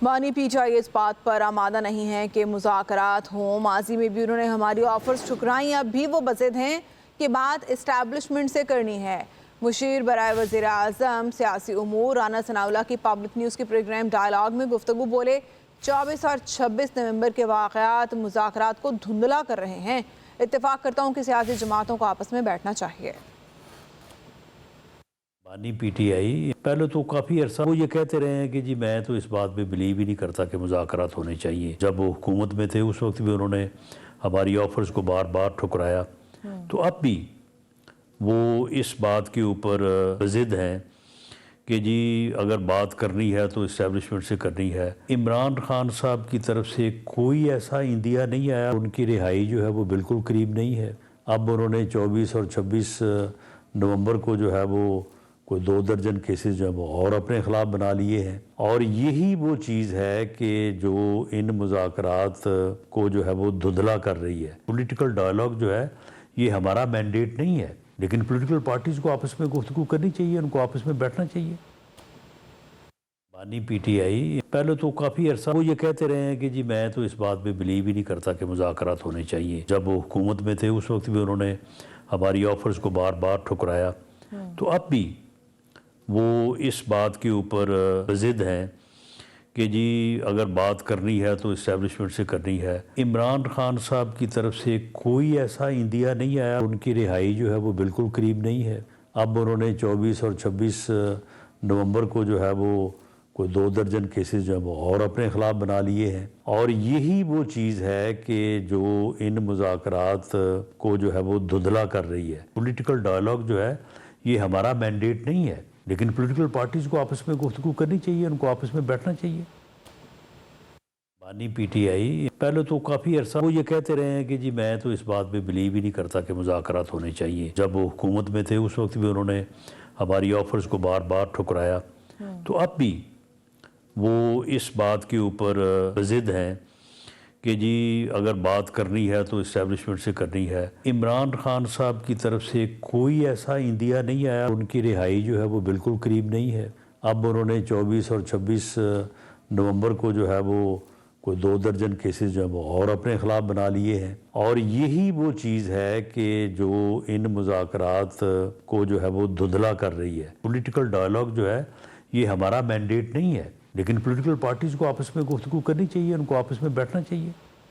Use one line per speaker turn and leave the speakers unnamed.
بانی P T I اس بات پر آمادہ نہیں ہے کہ مذاکرات ہوں۔ ماضی میں بھی انہوں نے ہماری آفرز ٹھکرائیں، اب بھی وہ بضد ہیں کہ بات اسٹیبلشمنٹ سے کرنی ہے۔ مشیر برائے وزیر اعظم سیاسی امور رانا ثناء اللہ کی پبلک نیوز کے پروگرام ڈائیلاگ میں گفتگو بولے 24 اور 26 نومبر کے واقعات مذاکرات کو دھندلا کر رہے ہیں۔ اتفاق کرتا ہوں کہ سیاسی جماعتوں کو آپس میں بیٹھنا چاہیے۔
بانی پی ٹی آئی پہلے تو کافی عرصہ وہ یہ کہتے رہے ہیں کہ جی میں تو اس بات پہ بلیو ہی نہیں کرتا کہ مذاکرات ہونے چاہیے۔ جب وہ حکومت میں تھے اس وقت بھی انہوں نے ہماری آفرز کو بار بار ٹھکرایا، تو اب بھی وہ اس بات کے اوپر ضد ہیں کہ جی اگر بات کرنی ہے تو اسٹیبلشمنٹ سے کرنی ہے۔ عمران خان صاحب کی طرف سے کوئی ایسا عندیہ نہیں آیا، ان کی رہائی جو ہے وہ بالکل قریب نہیں ہے۔ اب انہوں نے 24 اور 26 نومبر کو جو ہے وہ کوئی 2 درجن کیسز جو ہے وہ اور اپنے خلاف بنا لیے ہیں، اور یہی وہ چیز ہے کہ جو ان مذاکرات کو جو ہے وہ دھندلا کر رہی ہے۔ پولیٹیکل ڈائیلاگ جو ہے یہ ہمارا مینڈیٹ نہیں ہے، لیکن پولیٹیکل پارٹیز کو آپس میں گفتگو کرنی چاہیے، ان کو آپس میں بیٹھنا چاہیے۔ بانی پی ٹی آئی پہلے تو کافی عرصہ وہ یہ کہتے رہے ہیں کہ جی میں تو اس بات پہ بلیو ہی نہیں کرتا کہ مذاکرات ہونے چاہیے۔ جب وہ حکومت میں تھے اس وقت بھی انہوں نے ہماری آفرز کو بار بار ٹھکرایا، تو اب بھی وہ اس بات کے اوپر ضد ہیں کہ جی اگر بات کرنی ہے تو اسٹیبلشمنٹ سے کرنی ہے۔ عمران خان صاحب کی طرف سے کوئی ایسا عندیہ نہیں آیا، ان کی رہائی جو ہے وہ بالکل قریب نہیں ہے۔ اب انہوں نے 24 اور 26 نومبر کو جو ہے وہ کوئی 2 درجن کیسز جو ہے وہ اور اپنے خلاف بنا لیے ہیں، اور یہی وہ چیز ہے کہ جو ان مذاکرات کو جو ہے وہ دھندلا کر رہی ہے۔ پولیٹیکل ڈائیلاگ جو ہے یہ ہمارا مینڈیٹ نہیں ہے، لیکن پولیٹیکل پارٹیز کو آپس میں گفتگو کرنی چاہیے، ان کو آپس میں بیٹھنا چاہیے۔ بانی پی ٹی آئی پہلے تو کافی عرصہ وہ یہ کہتے رہے ہیں کہ جی میں تو اس بات پہ بلیو ہی نہیں کرتا کہ مذاکرات ہونے چاہیے۔ جب وہ حکومت میں تھے اس وقت بھی انہوں نے ہماری آفرز کو بار بار ٹھکرایا، تو اب بھی وہ اس بات کے اوپر ضد ہیں کہ جی اگر بات کرنی ہے تو اسٹیبلشمنٹ سے کرنی ہے۔ عمران خان صاحب کی طرف سے کوئی ایسا عندیہ نہیں آیا، ان کی رہائی جو ہے وہ بالکل قریب نہیں ہے۔ اب انہوں نے 24 اور 26 نومبر کو جو ہے وہ کوئی 2 درجن کیسز جو ہے وہ اور اپنے خلاف بنا لیے ہیں، اور یہی وہ چیز ہے کہ جو ان مذاکرات کو جو ہے وہ دھندلا کر رہی ہے۔ پولیٹیکل ڈائیلاگ جو ہے یہ ہمارا مینڈیٹ نہیں ہے، لیکن پولیٹیکل پارٹیز کو آپس میں گفتگو کرنی چاہیے، ان کو آپس میں بیٹھنا چاہیے۔